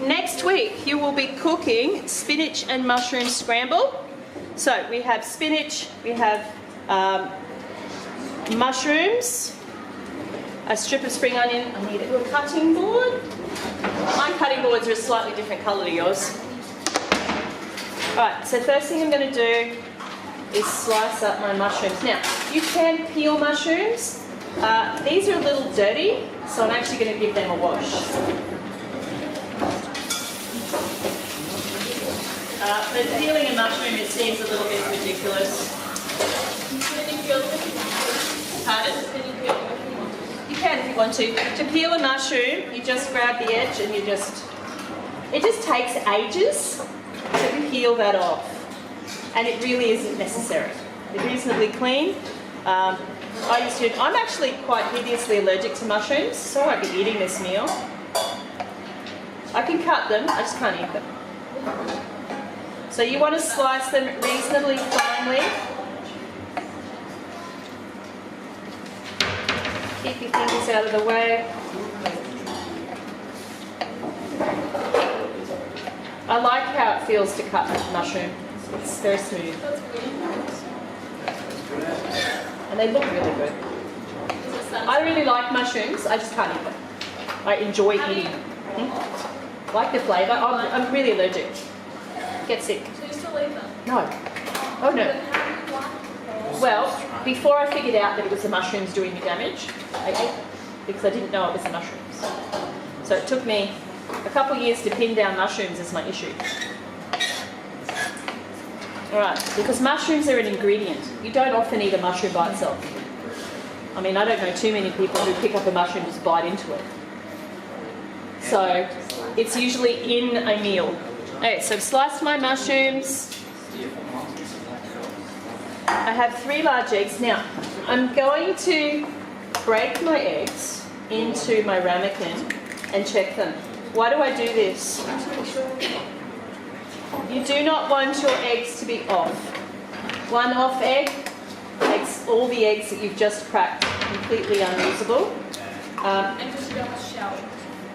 next week you will be cooking spinach and mushroom scramble. So we have spinach, we have mushrooms, a strip of spring onion. I need a little cutting board. My cutting boards are a slightly different colour to yours. Alright, so first thing I'm going to do is slice up my mushrooms. Now, you can peel mushrooms. These are a little dirty, so I'm actually going to give them a wash. But peeling a mushroom, it seems a little bit ridiculous. Pardon? You can if you want to. To peel a mushroom, you just grab the edge and it just takes ages to peel that off. And it really isn't necessary. They're reasonably clean. I'm actually quite hideously allergic to mushrooms, so I won't be eating this meal. I can cut them, I just can't eat them. So you want to slice them reasonably finely. Keep your fingers out of the way. I like how it feels to cut mushroom. It's very smooth. And they look really good. I really like mushrooms, I just can't eat them. I enjoy eating them. Like the flavour. I'm really allergic. Get sick. So you still eat them? No. Oh no. Well, before I figured out that it was the mushrooms doing me damage, I ate them because I didn't know it was the mushrooms. So it took me a couple of years to pin down mushrooms as my issue. Alright, because mushrooms are an ingredient. You don't often eat a mushroom by itself. I mean, I don't know too many people who pick up a mushroom and just bite into it. So, it's usually in a meal. Okay, so I've sliced my mushrooms. I have 3 large eggs. Now, I'm going to break my eggs into my ramekin and check them. Why do I do this? You do not want your eggs to be off. One off egg makes all the eggs that you've just cracked completely unusable. And because you don't want shell.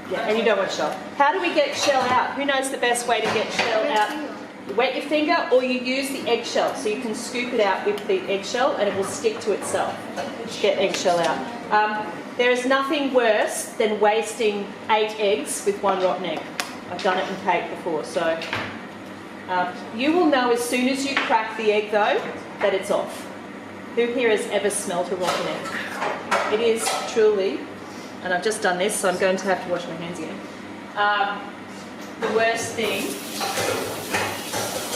Yeah, and you don't want shell. How do we get shell out? Who knows the best way to get shell out? You wet your finger or you use the eggshell. So you can scoop it out with the eggshell and it will stick to itself to get eggshell out. There is nothing worse than wasting 8 eggs with 1 rotten egg. I've done it in cake before, so... you will know as soon as you crack the egg though, that it's off. Who here has ever smelt a rotten egg? It is truly, and I've just done this, so I'm going to have to wash my hands again. The worst thing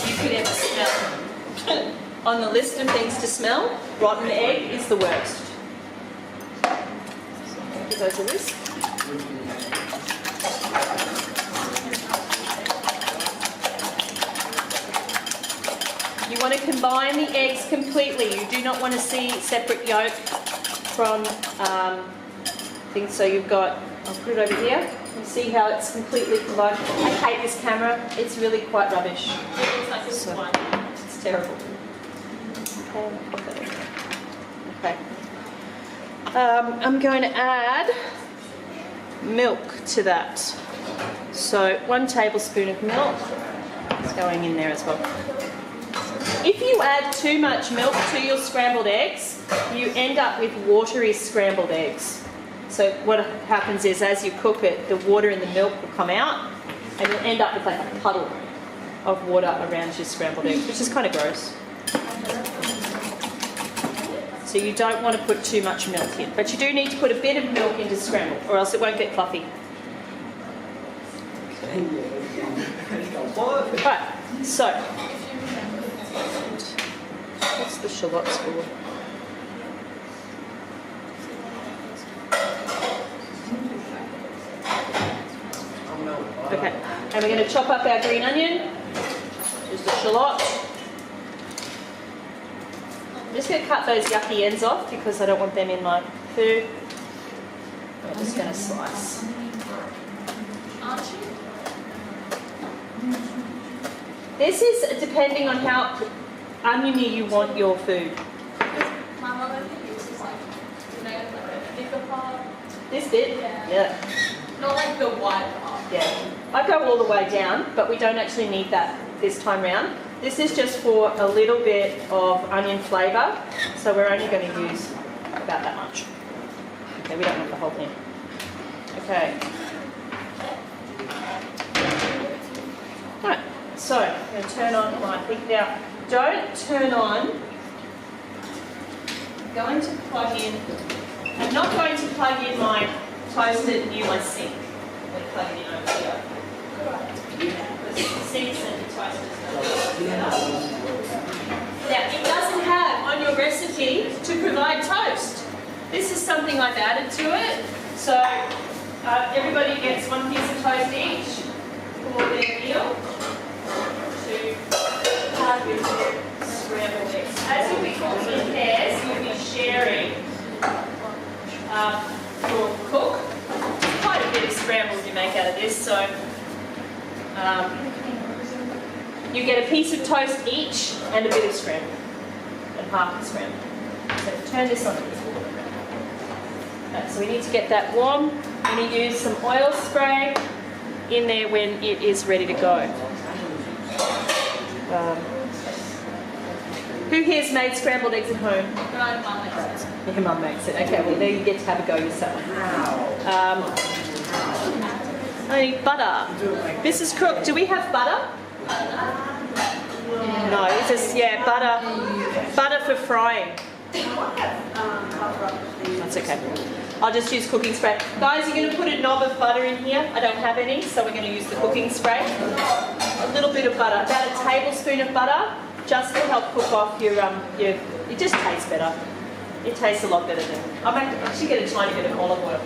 you could ever smell. On the list of things to smell, rotten egg is the worst. Give those a whisk. You want to combine the eggs completely. You do not want to see separate yolk from things. So you've got, I'll put it over here. You see how it's completely combined. I hate this camera. It's really quite rubbish. It looks like this one. It's terrible. Okay. I'm going to add milk to that. So 1 tablespoon of milk is going in there as well. If you add too much milk to your scrambled eggs, you end up with watery scrambled eggs. So what happens is as you cook it, the water in the milk will come out and you'll end up with like a puddle of water around your scrambled eggs, which is kind of gross. So you don't want to put too much milk in, but you do need to put a bit of milk into scramble or else it won't get fluffy. Right, so what's the shallots for? Okay, and we're going to chop up our green onion. Just a shallot. I'm just going to cut those yucky ends off because I don't want them in my food. I'm just going to slice. This is depending on how oniony you want your food. My mum, I think this is like, you know, like a thicker part. This bit? Yeah. Yeah. Not like the white part. Yeah. I go all the way down, but we don't actually need that this time round. This is just for a little bit of onion flavour, so we're only going to use about that much. Okay, we don't want the whole thing. Okay. Right, so I'm going to turn on my thing. Now, don't turn on. I'm going to plug in. I'm not going to plug in my toaster near my sink. I'm going to plug it in over here. The sinks and the toasters. Now, it doesn't have on your recipe to provide toast. This is something I've added to it. So everybody gets one piece of toast each for their meal to have with their scrambled eggs. As you'll be cooking in pairs, you'll be sharing your cook. Quite a bit of scramble you make out of this, so you get a piece of toast each and a bit of scramble, and half the scramble. So turn this on. Right, so we need to get that warm. We're going to use some oil spray in there when it is ready to go. Who here's made scrambled eggs at home? My mum makes it. Your mum makes it. Okay, well there you get to have a go yourself. I need butter. Mrs. Cook, do we have butter? No, it's just, yeah, butter. Butter for frying. That's okay. I'll just use cooking spray. Guys, you're going to put a knob of butter in here. I don't have any, so we're going to use the cooking spray. A little bit of butter, about a tablespoon of butter, just to help cook off your it just tastes better. It tastes a lot better than, I might actually get a tiny bit of olive oil.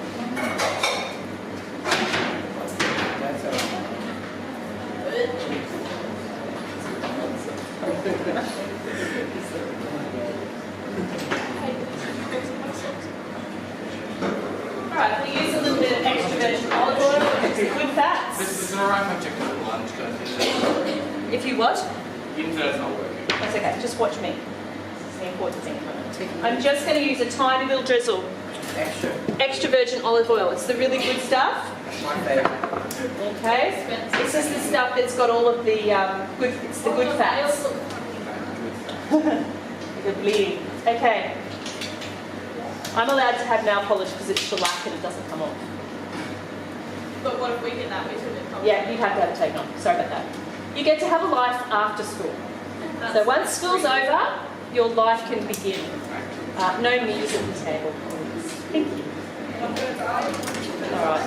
Alright, we use a little bit of extra virgin olive oil, it's good fats. This is alright if I check the lunch. If you what? Internet's not working. That's okay, just watch me. This is the important thing. I'm just going to use a tiny little drizzle. Extra virgin olive oil. It's the really good stuff. My favourite. Okay? This is the stuff that's got all of the good, it's the good fats. Good bleeding. Okay. I'm allowed to have nail polish because it's shellac and it doesn't come off. But what if we get that? We shouldn't come. Yeah, you'd have to have it taken off. Sorry about that. You get to have a life after school. So once school's over, your life can begin. No meals at the table, please. Thank you. All right.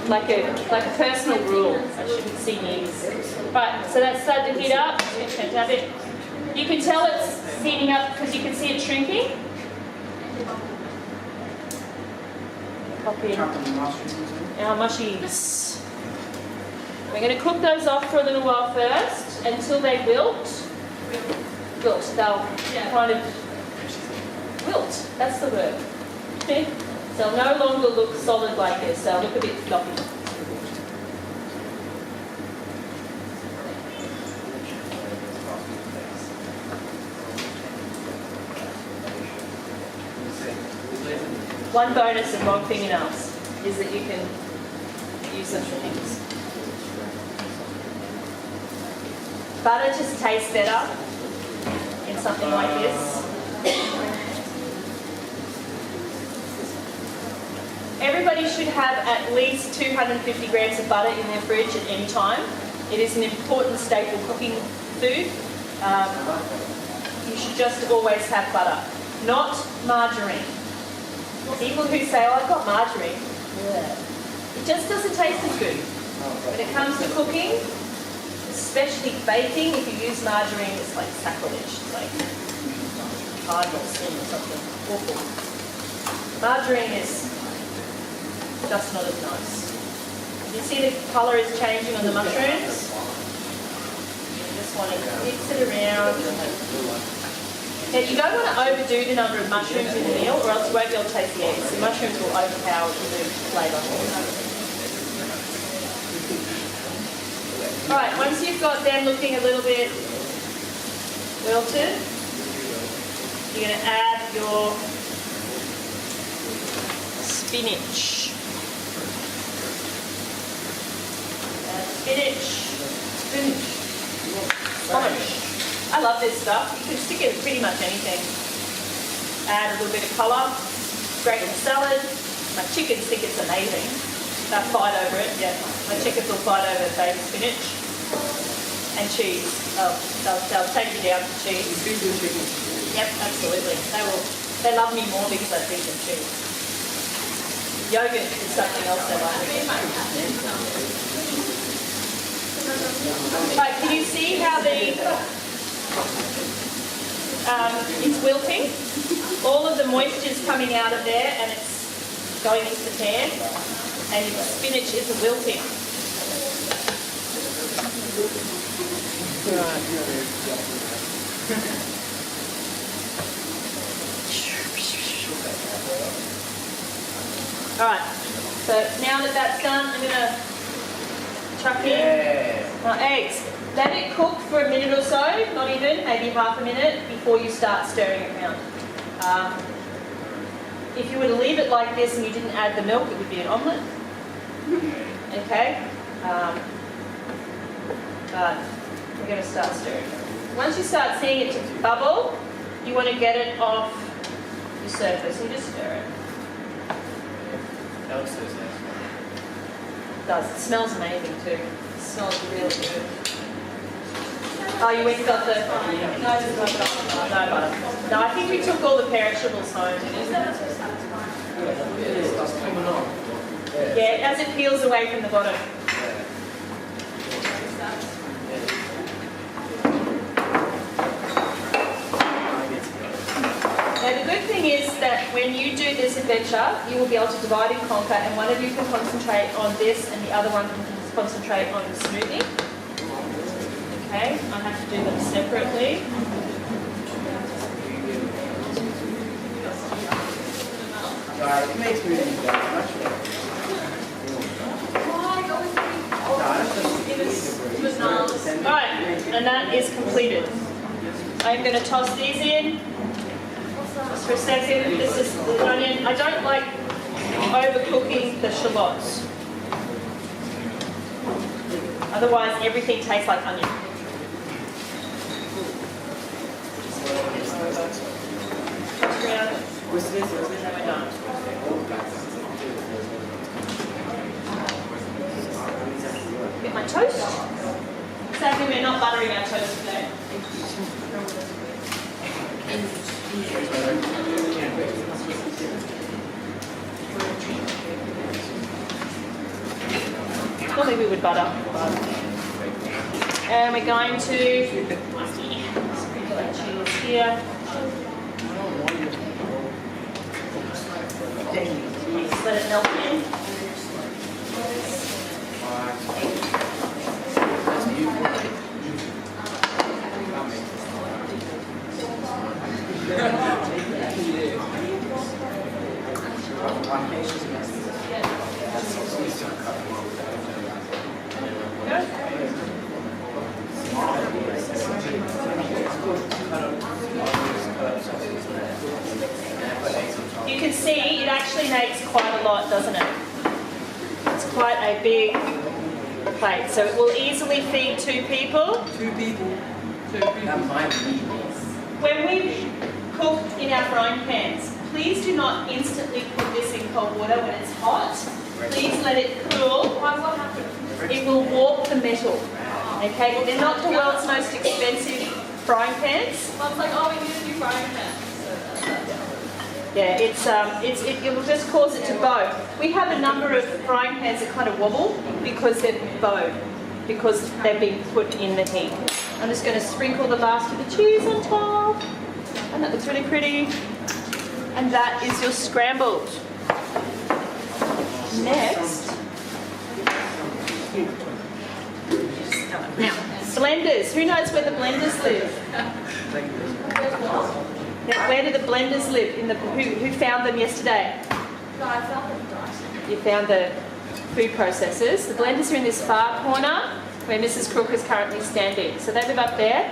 Like a personal rule. I shouldn't see meals. Right. So that's started to heat up. Fantastic. You can tell it's heating up because you can see it shrinking. Pop in our mushies. We're going to cook those off for a little while first until they wilt. Wilt. They'll kind of wilt. That's the word. Okay. They'll no longer look solid like this. They'll look a bit floppy. One bonus of long fingernails is that you can use them for things. Butter just tastes better in something like this. Everybody should have at least 250 grams of butter in their fridge at any time. It is an important staple cooking food. You should just always have butter, not margarine. People who say, oh, I've got margarine, it just doesn't taste as good. When it comes to cooking, especially baking, if you use margarine, it's like sacrilege. It's like cardinal sin or something awful. Margarine is just not as nice. You see the colour is changing on the mushrooms? You just want to mix it around. Now, you don't want to overdo the number of mushrooms in the meal or else you won't be able to taste the eggs. The mushrooms will overpower the flavour. Alright, once you've got them looking a little bit wilted, you're going to add your spinach. Spinach. I love this stuff. You can stick it in pretty much anything. Add a little bit of colour. Great in salad. My chickens think it's amazing. They'll fight over it. Yeah, my chickens will fight over baked spinach and cheese. Oh, they'll take you down for cheese. Yep, absolutely. They love me more because I feed them cheese. Yogurt is something else they like. Right, can you see how it's wilting? All of the moisture is coming out of there and it's going into the pan, and the spinach is wilting. Alright, so now that that's done, I'm going to chuck in my eggs. Let it cook for a minute or so, not even, maybe half a minute, before you start stirring it around. If you were to leave it like this and you didn't add the milk, it would be an omelette. Okay? But we're going to start stirring. Once you start seeing it to bubble, you want to get it off the surface and just stir it. That looks so nice. It does. It smells amazing too. It smells really good. Oh, you went and got the... No, I think we took all the perishables home. Yeah, as it peels away from the bottom. Now the good thing is that when you do this adventure, you will be able to divide and conquer, and one of you can concentrate on this and the other one can concentrate on the smoothie. Okay, I have to do them separately. It makes me much better. Alright, and that is completed. I'm going to toss these in. Just for a second. This is the onion. I don't like overcooking the shallots. Otherwise, everything tastes like onion. What's this? And we're done. Get my toast. Sadly, we're not buttering our toast today. Normally we would butter. And we're going to sprinkle our cheese here. Just let it melt in. You can see it actually makes quite a lot, doesn't it? It's quite a big plate, so it will easily feed 2 people. 2 people. 2 people. That might be. When we've cooked in our frying pans, please do not instantly put this in cold water when it's hot. Please let it cool. Why, what happened? It will warp the metal. Okay, they're not the world's most expensive frying pans. Mom's like, oh, we need a new frying pan. Yeah, it will just cause it to bow. We have a number of frying pans that kind of wobble because they're bowed, because they've been put in the heat. I'm just going to sprinkle the last of the cheese on top, and that looks really pretty. And that is your scrambled. Next, now blenders. Who knows where the blenders live? Now, where do the blenders live? Who found them yesterday? No, I found them dry. You found the food processors. The blenders are in this far corner where Mrs. Crook is currently standing. So they live up there.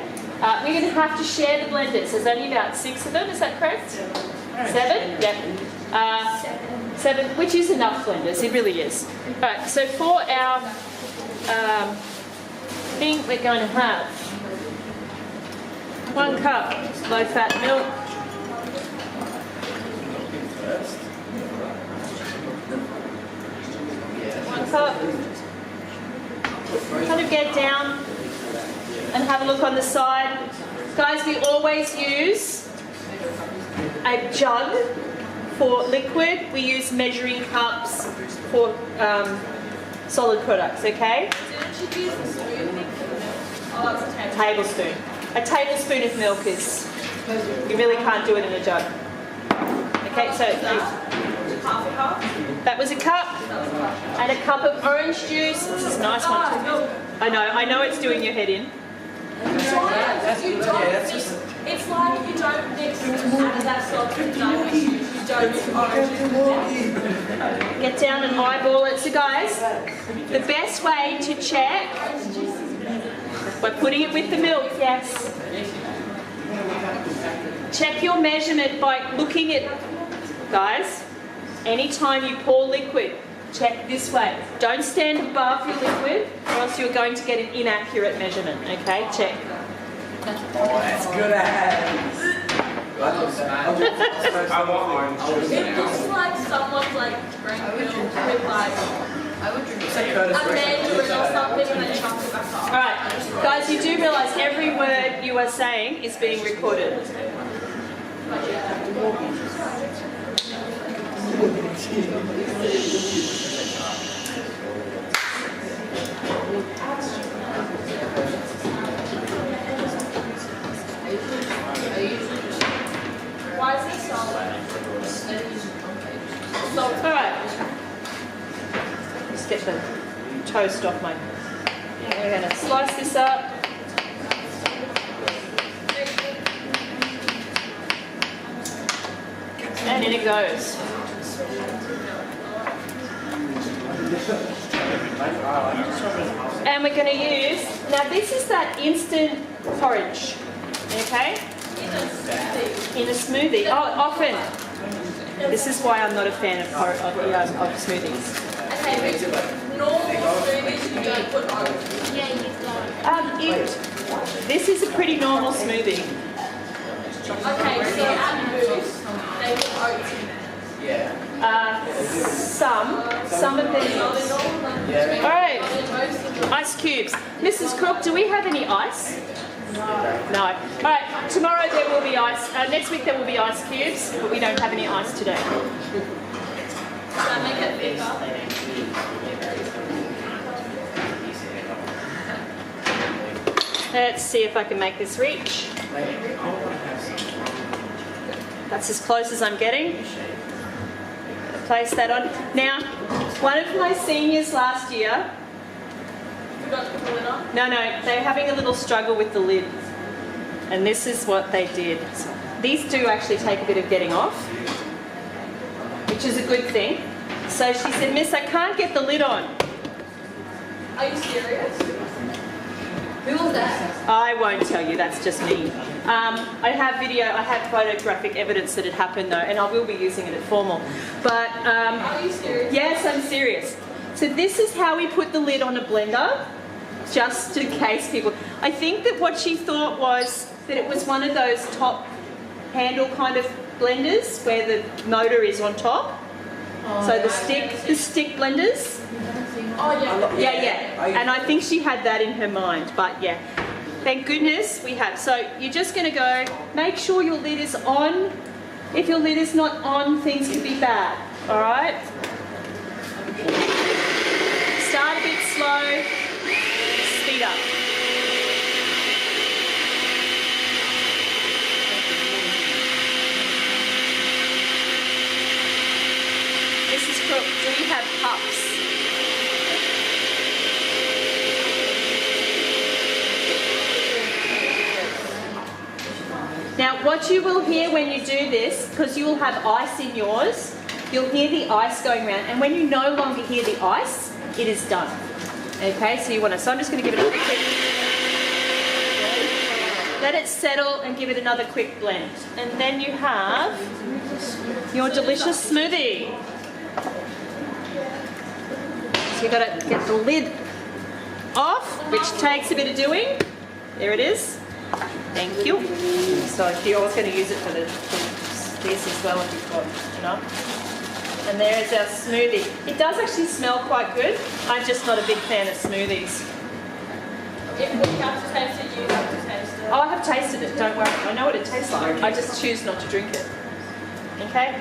We're going to have to share the blenders. There's only about 6 of them, is that correct? 7? Yep. 7, which is enough blenders, it really is. Alright, so for our think we're going to have 1 cup low-fat milk. One cup. Kind of get down and have a look on the side. Guys, we always use a jug for liquid. We use measuring cups for solid products, okay? Didn't you use the spoon? Oh, that's a Tablespoon. A tablespoon of milk is, you really can't do it in a jug. Okay, so half a cup. that was a cup. And a cup of orange juice. This is a nice one too. I know it's doing your head in. It's like you don't mix that salt with orange juice. You don't mix orange juice. Get down and eyeball it. So guys, the best way to check, we're putting it with the milk, yes. Check your measurement by looking at, guys, anytime you pour liquid, check this way. Don't stand above your liquid or else you're going to get an inaccurate measurement, okay? Check. Oh, that's good hands. It looks like someone's like drank milk with like a mandarin or something and then chucked it back up. Alright, guys, you do realise every word you are saying is being recorded. Why is it salt? Alright. Just get the toast off my... We're going to slice this up. And in it goes. And we're going to use... Now this is that instant porridge. Okay? In a smoothie. Oh, often. This is why I'm not a fan of smoothies. Okay, but normal smoothies you don't put orange. This is a pretty normal smoothie. Okay, so at Boost, they put oats in there. Some of them. All right, ice cubes. Mrs. Crook, do we have any ice? No. All right, tomorrow there will be ice. Next week there will be ice cubes, but we don't have any ice today. Does that make it thicker? Let's see if I can make this reach. That's as close as I'm getting. Place that on. Now, one of my seniors last year, Forgot to put the lid on? no, they're having a little struggle with the lid. And this is what they did. These do actually take a bit of getting off, which is a good thing. So she said, Miss, I can't get the lid on. Are you serious? Who was that? I won't tell you, that's just me. I have photographic evidence that it happened though, and I will be using it at formal. But Are you serious? yes, I'm serious. So this is how we put the lid on a blender, just in case people... I think that what she thought was that it was one of those top handle kind of blenders where the motor is on top. So the stick blenders. Oh, yeah. Yeah. And I think she had that in her mind, but yeah. Thank goodness we have. So you're just going to go, make sure your lid is on. If your lid is not on, things could be bad. All right? Start a bit slow, speed up. Mrs. Crook, do we have cups? Now, what you will hear when you do this, because you will have ice in yours, you'll hear the ice going around, and when you no longer hear the ice, it is done. Okay, so you want to, so I'm just going to give it a quick, let it settle and give it another quick blend. And then you have your delicious smoothie. So you've got to get the lid off, which takes a bit of doing. There it is. Thank you. So if you're always going to use it for this as well, if you've got enough. And there is our smoothie. It does actually smell quite good. I'm just not a big fan of smoothies. If we have to taste it, you have to taste it. Oh, I have tasted it, don't worry. I know what it tastes like. I just choose not to drink it. Okay?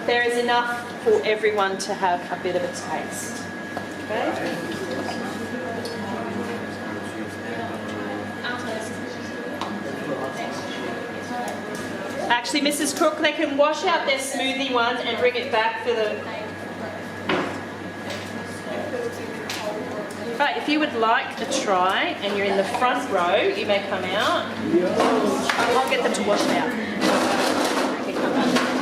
There is enough for everyone to have a bit of a taste. Okay? Actually, Mrs. Cook, they can wash out their smoothie one and bring it back for the... Right, if you would like a try and you're in the front row, you may come out. I'll get them to wash it out. Okay, come back.